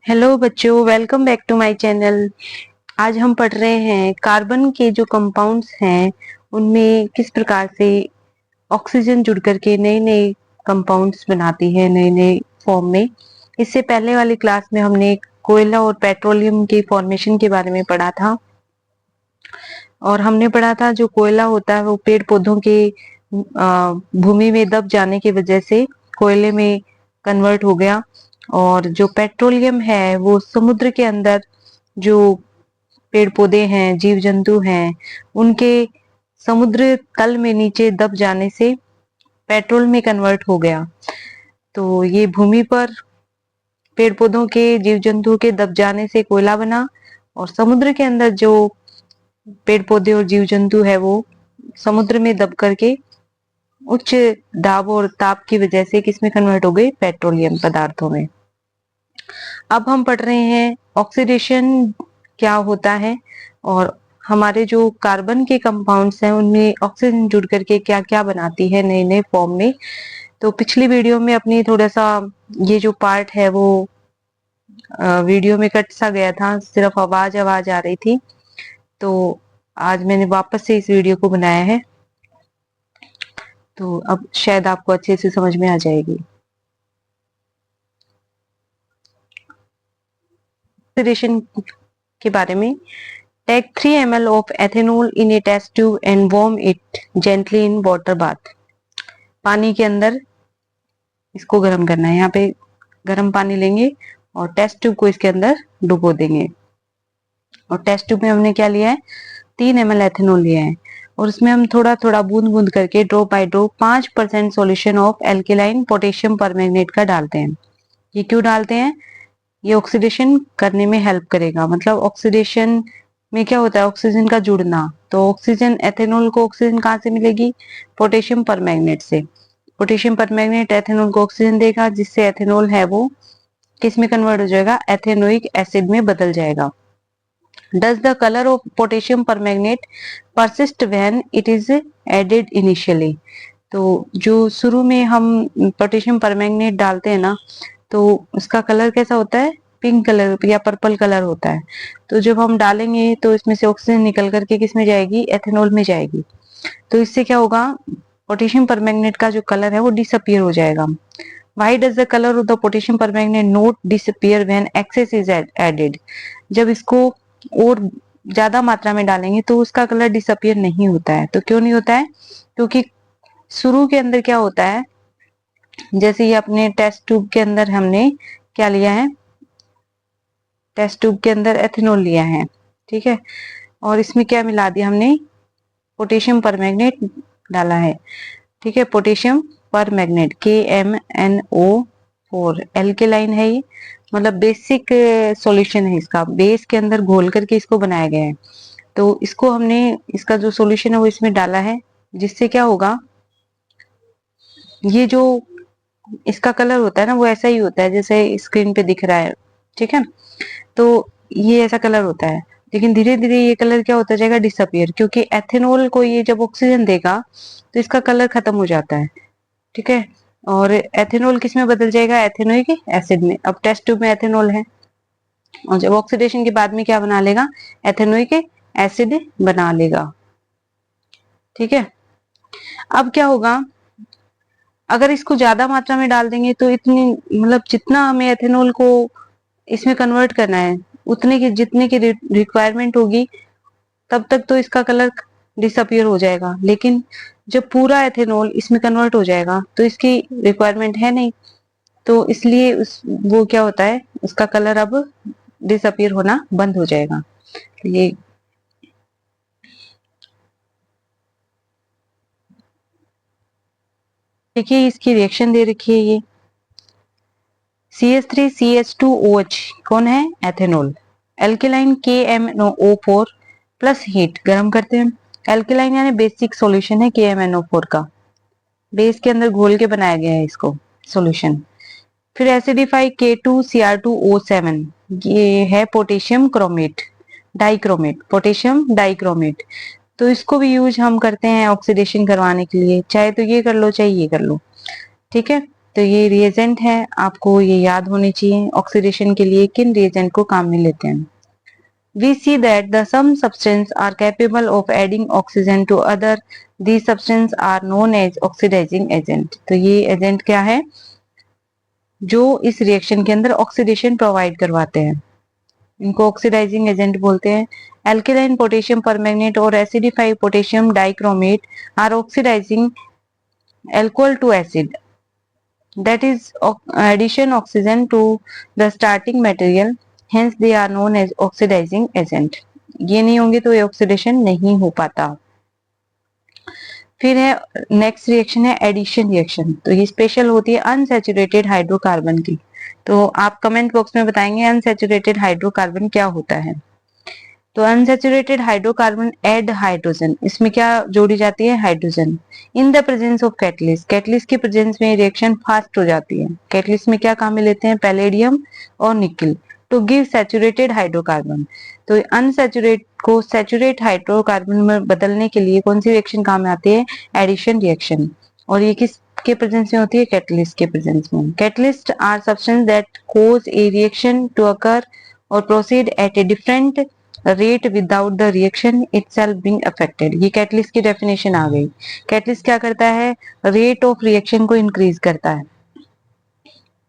Hello बच्चों, welcome back to my channel. आज हम पढ़ रहे हैं कार्बन के जो कंपाउंड्स हैं उनमें किस प्रकार से ऑक्सीजन जुड़ करके नए नए कंपाउंड्स बनाती है, नए नए फॉर्म में। इससे पहले वाली क्लास में हमने कोयला और पेट्रोलियम के फॉर्मेशन के बारे में पढ़ा था और हमने पढ़ा था जो कोयला होता है वो पेड़ पौधों के भूमि में दब जाने की वजह से कोयले में कन्वर्ट हो गया, और जो पेट्रोलियम है वो समुद्र के अंदर जो पेड़ पौधे हैं, जीव जंतु हैं, उनके समुद्र तल में नीचे दब जाने से पेट्रोल में कन्वर्ट हो गया। तो ये भूमि पर पेड़ पौधों के, जीव जंतु के दब जाने से कोयला बना, और समुद्र के अंदर जो पेड़ पौधे और जीव जंतु है वो समुद्र में दब करके उच्च दाब और ताप की वजह से किसमें कन्वर्ट हो गए? पेट्रोलियम पदार्थों में। अब हम पढ़ रहे हैं ऑक्सीडेशन क्या होता है और हमारे जो कार्बन के कंपाउंड्स हैं उनमें ऑक्सीजन जुड़ करके क्या क्या बनाती है नए नए फॉर्म में। तो पिछली वीडियो में अपनी थोड़ा सा ये जो पार्ट है वो वीडियो में कट सा गया था, सिर्फ आवाज आवाज आ रही थी। तो आज मैंने वापस से इस वीडियो को बनाया है, तो अब शायद आपको अच्छे से समझ में आ जाएगी। ऑक्सीडेशन के बारे में, take 3 ml of ethanol in a test tube and warm it gently in water bath। पानी के अंदर इसको गर्म करना है। यहाँ पे गर्म पानी लेंगे और टेस्ट ट्यूब को इसके अंदर डुबो देंगे, और टेस्ट ट्यूब में हमने क्या लिया है? 3 ml एथेनॉल लिया है, और उसमें हम थोड़ा थोड़ा बूंद बूंद करके drop by drop 5% solution of alkaline potassium permanganate का डालते हैं। ये क्यों डालते हैं? ये ऑक्सीडेशन करने में हेल्प करेगा। मतलब ऑक्सीडेशन में क्या होता है? ऑक्सीजन का जुड़ना। तो ऑक्सीजन, एथेनॉल को ऑक्सीजन कहाँ से मिलेगी? पोटेशियम परमैंगनेट से। पोटेशियम परमैंगनेट एथेनॉल को ऑक्सीजन देगा, जिससे एथेनॉल है वो किस में कन्वर्ट हो जाएगा? एथेनोइक एसिड में बदल जाएगा। Does the color of potassium permanganate persist when it is added initially? तो जो शुरू में हम पोटेशियम परमैंगनेट डालते हैं ना, तो उसका कलर कैसा होता है? पिंक कलर या पर्पल कलर होता है। तो जब हम डालेंगे तो इसमें से ऑक्सीजन निकल करके किस में जाएगी? एथेनॉल में जाएगी। तो इससे क्या होगा? पोटेशियम परमैंगनेट का जो कलर है वो डिसअपियर हो जाएगा। Why does the color of the potassium permanganate not disappear when excess is added? जब इसको और ज्यादा मात्रा में डालेंगे तो उसका कलर डिसअपियर नहीं होता है। तो क्यों नहीं होता है? क्योंकि शुरू के अंदर क्या होता है, जैसे ये अपने टेस्ट ट्यूब के अंदर हमने क्या लिया है? टेस्ट ट्यूब के अंदर एथेनॉल लिया है, ठीक है, और इसमें क्या मिला दिया हमने? पोटेशियम परमैंगनेट डाला है, ठीक है। पोटेशियम परमैंगनेट KMnO4 एल्केलाइन है ये, मतलब बेसिक सॉल्यूशन है। इसका बेस के अंदर घोल करके इसको बनाया गया है। तो इसको हमने, इसका जो सॉल्यूशन है वो इसमें डाला है, जिससे क्या होगा? ये जो इसका कलर होता है ना वो ऐसा ही होता है जैसे स्क्रीन पे दिख रहा है, ठीक है। तो ये ऐसा कलर होता है, लेकिन धीरे धीरे ये कलर क्या होता जाएगा? डिसअपियर, क्योंकि एथेनॉल को ये जब ऑक्सीजन देगा तो इसका कलर खत्म हो जाता है, ठीक है। और एथेनॉल किस में बदल जाएगा? एथेनोइक एसिड में। अब टेस्ट ट्यूब में एथेनॉल है, और जब ऑक्सीडेशन के बाद में क्या बना लेगा? एथेनोइक एसिड बना लेगा, ठीक है। अब क्या होगा? अगर इसको ज्यादा मात्रा में डाल देंगे तो इतनी, मतलब जितना हमें एथेनॉल को इसमें कन्वर्ट करना है उतने की, जितने की रिक्वायरमेंट होगी तब तक तो इसका कलर डिसअपियर हो जाएगा। लेकिन जब पूरा एथेनॉल इसमें कन्वर्ट हो जाएगा तो इसकी रिक्वायरमेंट है नहीं, तो इसलिए वो क्या होता है? उसका कलर अब डिसअपियर होना बंद हो जाएगा। तो ये देखिए, इसकी रिएक्शन दे रखी है ये CH3CH2OH कौन है? Ethanol. Alkaline KMnO4 plus heat, गर्म करते हैं। एल्केलाइन यानी बेसिक सॉल्यूशन है KMnO4 का, बेस के अंदर घोल के बनाया गया है इसको सॉल्यूशन। फिर एसिडिफाई K2Cr2O7, ये है potassium chromate, dichromate, potassium dichromate. तो इसको भी यूज हम करते हैं ऑक्सीडेशन करवाने के लिए, चाहे तो ये कर लो चाहे ये कर लो, ठीक है। तो ये रिएजेंट है, आपको ये याद होने चाहिए ऑक्सीडेशन के लिए किन रिएजेंट को काम में लेते हैं. We see that the some substances are capable of adding oxygen to other. These substances are known as oxidizing agent. तो ये एजेंट क्या है जो इस रिएक्शन के अंदर ऑक्सीडेशन प्रोवाइड करवाते हैं, इनको ऑक्सीडाइजिंग एजेंट बोलते हैं. एल्केलाइन पोटेशियम परमैंगनेट और acidified potassium dichromate are oxidising alcohol to acid, that is addition oxygen to the starting material, hence they are known as oxidizing agent. ये नहीं होंगे तो ये ऑक्सीडेशन नहीं हो पाता. फिर है नेक्स्ट रिएक्शन है एडिशन रिएक्शन. तो ये स्पेशल होती है अनसैचुरेटेड हाइड्रोकार्बन की. तो आप कमेंट बॉक्स में बताएंगे अनसैचुरेटेड हाइड्रोकार्बन क्या होता है. तो अनसैचुरेटेड हाइड्रोकार्बन ऐड हाइड्रोजन, इसमें क्या जोड़ी जाती है hydrogen. In the presence of catalyst, catalyst की प्रेजेंस में रिएक्शन फास्ट हो जाती है. कैटलिस्ट में क्या काम में लेते हैं पैलेडियम और निकल टू गिव सैचुरेटेड हाइड्रोकार्बन. तो अनसैचुरेट को सैचुरेट हाइड्रोकार्बन में बदलने के लिए कौन सी रिएक्शन काम में आती है एडिशन रिएक्शन. और ये किस के प्रेजेंस में होती है कैटलिस्ट के प्रेजेंस में. Catalyst are substance that cause a reaction to occur और proceed at a different rate without the reaction itself being affected. ये कैटलिस्ट की डेफिनेशन आ गई. कैटलिस्ट क्या करता है रेट ऑफ रिएक्शन को इंक्रीज करता है.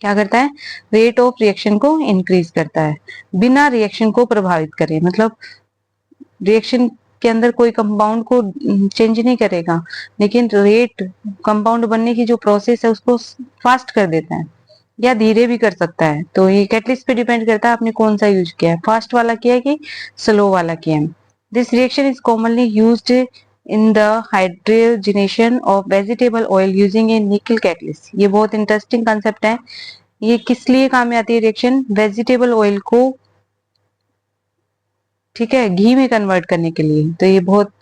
क्या करता है रेट ऑफ रिएक्शन को इंक्रीज करता है बिना रिएक्शन को प्रभावित करे. मतलब रिएक्शन के अंदर कोई कंपाउंड को चेंज नहीं करेगा, लेकिन रेट कंपाउंड बनने की जो प्रोसेस है उसको फास्ट कर देता है या धीरे भी कर सकता है. तो ये कैटलिस्ट पे डिपेंड करता है आपने कौन सा यूज किया है, फास्ट वाला किया है कि स्लो वाला किया है. This reaction is commonly used in the hydrogenation of vegetable oil using ए निकल कैटलिस्ट. ये बहुत इंटरेस्टिंग कंसेप्ट है. ये किस लिए काम में आती है रिएक्शन वेजिटेबल ऑयल को ठीक है घी में कन्वर्ट करने के लिए. तो ये बहुत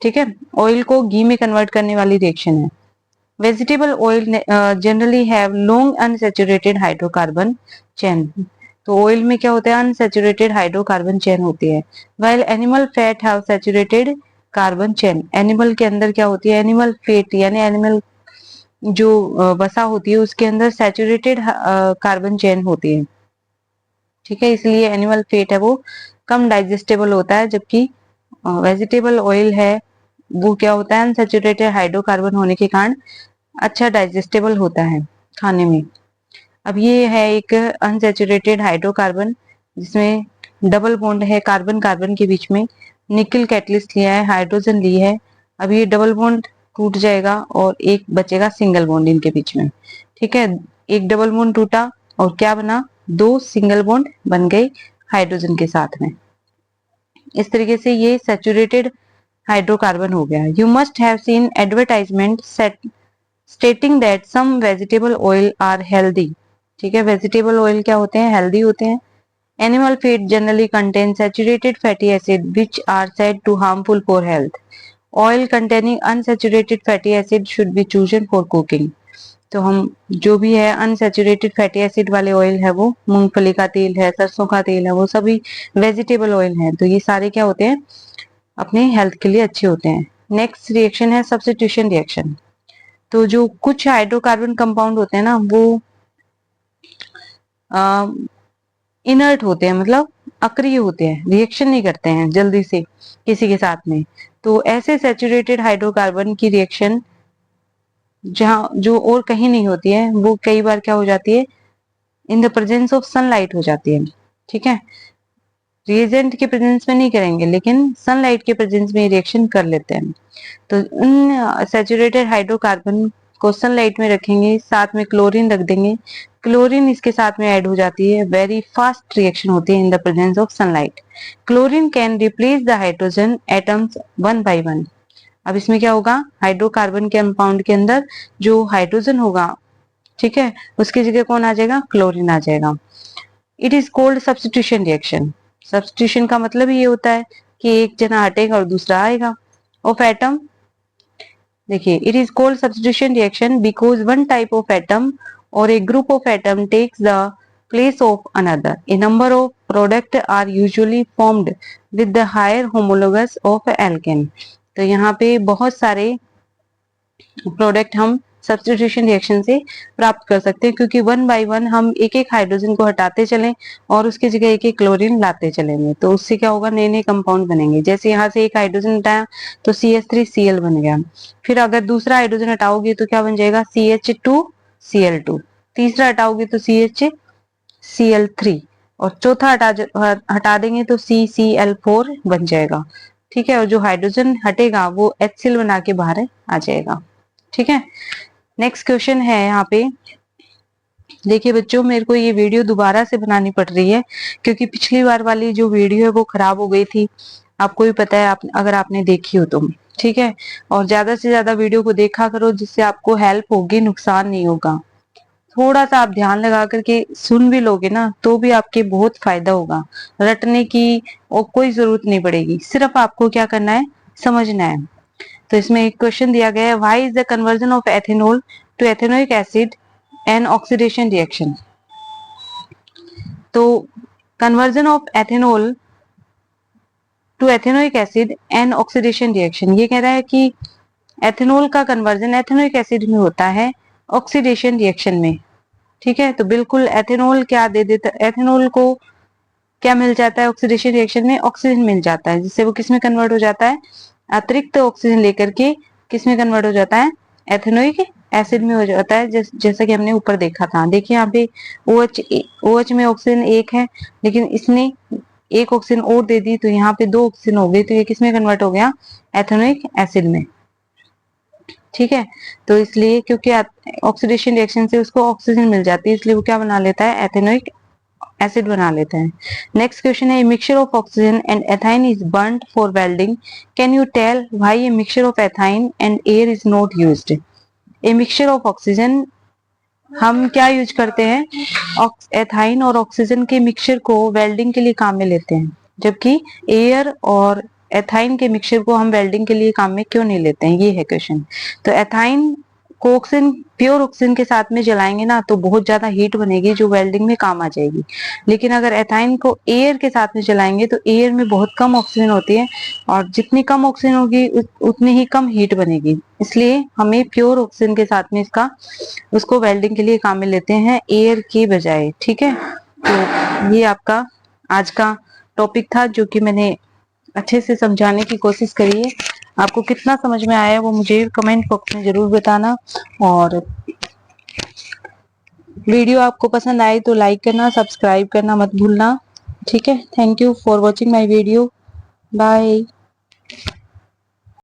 ठीक है ऑयल को घी में कन्वर्ट करने वाली रिएक्शन है. Vegetable oil generally have long unsaturated hydrocarbon chain. तो ऑयल में क्या होता है अनसैचुरेटेड हाइड्रोकार्बन चेन होती है. While animal fat have saturated carbon chain. Animal के अंदर क्या होती है एनिमल फैट यानी एनिमल जो वसा होती है उसके अंदर सैचुरेटेड कार्बन चेन होती है. ठीक है इसलिए एनिमल फैट है वो कम डाइजेस्टेबल होता है, जबकि वेजिटेबल ऑयल है वो क्या होता है अनसैचुरेटेड हाइड्रोकार्बन होने के कारण अच्छा डाइजेस्टेबल होता है खाने में. अब ये है एक अनसैचुरेटेड हाइड्रोकार्बन जिसमें डबल बॉन्ड है कार्बन कार्बन के बीच में. निकल कैटलिस्ट लिया है हाइड्रोजन ली है. अब ये डबल बॉन्ड टूट जाएगा और एक बचेगा सिंगल बॉन्ड इनके बीच में. ठीक है एक डबल बॉन्ड टूटा और क्या बना दो सिंगल बॉन्ड बन गए हाइड्रोजन के साथ में. इस तरीके से ये सैचुरेटेड हाइड्रोकार्बन हो गया. You must have seen advertisement stating that some vegetable oil are healthy. ठीक है वेजिटेबल ऑयल क्या होते हैं हेल्दी होते हैं. Animal feed generally contain saturated fatty acid which are said to harmful for health. Oil containing unsaturated fatty acid should be chosen for cooking. तो हम जो भी है अनसैचुरेटेड फैटी एसिड वाले ऑयल है वो मूंगफली का तेल है सरसों का तेल है वो सभी वेजिटेबल ऑयल है. तो ये सारे क्या होते हैं अपने हेल्थ के लिए अच्छे होते हैं. नेक्स्ट रिएक्शन है सब्स्टिट्यूशन रिएक्शन. तो जो कुछ हाइड्रोकार्बन कंपाउंड होते हैं ना वो इनर्ट होते हैं मतलब अक्रिय होते हैं रिएक्शन नहीं करते हैं जल्दी से किसी के साथ में. तो ऐसे सैचुरेटेड हाइड्रोकार्बन की रिएक्शन जहाँ जो और कहीं नहीं होती है वो कई बार क्या हो जाती है in the presence of sunlight हो जाती है. ठीक है रिएजेंट के प्रेजेंस में नहीं करेंगे लेकिन सनलाइट के प्रेजेंस में रिएक्शन कर लेते हैं. तो इन सैचुरेटेड हाइड्रोकार्बन को सनलाइट में रखेंगे साथ में क्लोरीन रख देंगे. क्लोरीन इसके साथ में ऐड हो जाती है वेरी फास्ट रिएक्शन होती है in the presence of sunlight. Chlorine can replace the hydrogen atoms one by one. अब इसमें क्या होगा हाइड्रोकार्बन के कंपाउंड के अंदर जो हाइड्रोजन होगा ठीक है उसकी जगह कौन आ जाएगा क्लोरीन आ जाएगा. It is called substitution reaction. Substitution का मतलब ये होता है कि एक जना हटेगा और दूसरा आएगा. ऑफ एटम देखिए it is called substitution reaction because one type of atom और a group of atom takes the place of another. A number of product are usually formed with the higher homologous of alkane. तो यहाँ पे बहुत सारे product हम substitution reaction से प्राप्त कर सकते हैं, क्योंकि वन बाय वन हम एक एक हाइड्रोजन को हटाते चलें और उसकी जगह एक एक क्लोरीन लाते चलेंगे, तो उससे क्या होगा, नए नए कंपाउंड बनेंगे। जैसे यहाँ से एक हाइड्रोजन हटाया तो CH3Cl बन गया, फिर अगर दूसरा हाइड्रोजन हटाओगे तो क्या बन जाएगा, CH2Cl2, तीसरा हटाओगे तो CH Cl3, और चौथा हटा देंगे तो CCl4 बन जाएगा। ठीक है, और जो हाइड्रोजन हटेगा वो HCl बना के बाहर आ जाएगा। ठीक है, नेक्स्ट क्वेश्चन है यहाँ पे। देखिए बच्चों, मेरे को ये वीडियो दोबारा से बनानी पड़ रही है क्योंकि पिछली बार वाली जो वीडियो है वो खराब हो गई थी, आपको भी पता है, अगर आपने देखी हो तो। ठीक है, और ज्यादा से ज्यादा वीडियो को देखा करो, जिससे आपको हेल्प होगी, नुकसान नहीं होगा। थोड़ा सा आप ध्यान लगा करके सुन भी लोगे ना तो भी आपके बहुत फायदा होगा, रटने की और कोई जरूरत नहीं पड़ेगी, सिर्फ आपको क्या करना है, समझना है। तो इसमें एक क्वेश्चन दिया गया है, why is the conversion of ethanol to ethanoic acid an oxidation reaction. तो conversion of ethanol to ethanoic acid an oxidation reaction, ये कह रहा है कि एथेनॉल का कन्वर्जन एथेनोइक एसिड में होता है ऑक्सीडेशन रिएक्शन में। ठीक है, तो बिल्कुल एथेनॉल क्या दे देता, एथेनॉल को क्या मिल जाता है ऑक्सीडेशन रिएक्शन में, ऑक्सीजन मिल जाता है, जिससे वो किसमें कन्वर्ट हो जाता है, अतिरिक्त ऑक्सीजन लेकर के किसमें कन्वर्ट हो जाता है, एथेनोइक एसिड में हो जाता है, जैसा कि हमने ऊपर देखा था। देखिए यहाँ पे OH में ऑक्सीजन एक है, लेकिन इसने एक ऑक्सीजन और दे दी तो यहाँ पे दो ऑक्सीजन हो गई, तो ये किसमें कन्वर्ट हो गया, एथेनोइक एसिड में। ठीक है, तो इसलिए क्योंकि ऑक्सीडेशन रिएक्शन से उसको ऑक्सीजन मिल जाती है, इसलिए वो क्या बना लेता है, एथेनोइक एसिड बना लेते हैं। नेक्स्ट क्वेश्चन है, mixture of oxygen and ethyne is burned for welding, can you tell why a mixture of ethyne and air is not used. A mixture of oxygen, हम क्या यूज करते हैं, ethyne और oxygen के mixture को welding के लिए काम में लेते हैं, जबकि एयर और एथाइन के मिक्सचर को हम वेल्डिंग के लिए काम में क्यों नहीं लेते हैं, ये है क्वेश्चन। तो एथाइन को ऑक्सीजन, प्योर ऑक्सीजन के साथ में जलाएंगे ना तो बहुत ज्यादा हीट बनेगी जो वेल्डिंग में काम आ जाएगी, लेकिन अगर एथाइन को एयर के साथ में जलाएंगे तो एयर में बहुत कम ऑक्सीजन होती है, और जितनी कम ऑक्सीजन होगी उतनी ही कम हीट बनेगी, इसलिए हमें प्योर ऑक्सीजन के साथ में उसको वेल्डिंग के लिए काम में लेते हैं एयर के बजाय। ठीक है, तो ये आपका आज का टॉपिक था जो कि मैंने अच्छे से समझाने की कोशिश करी है। आपको कितना समझ में आया वो मुझे कमेंट बॉक्स में जरूर बताना, और वीडियो आपको पसंद आए तो लाइक करना, सब्सक्राइब करना मत भूलना। ठीक है, thank you for watching my video, bye.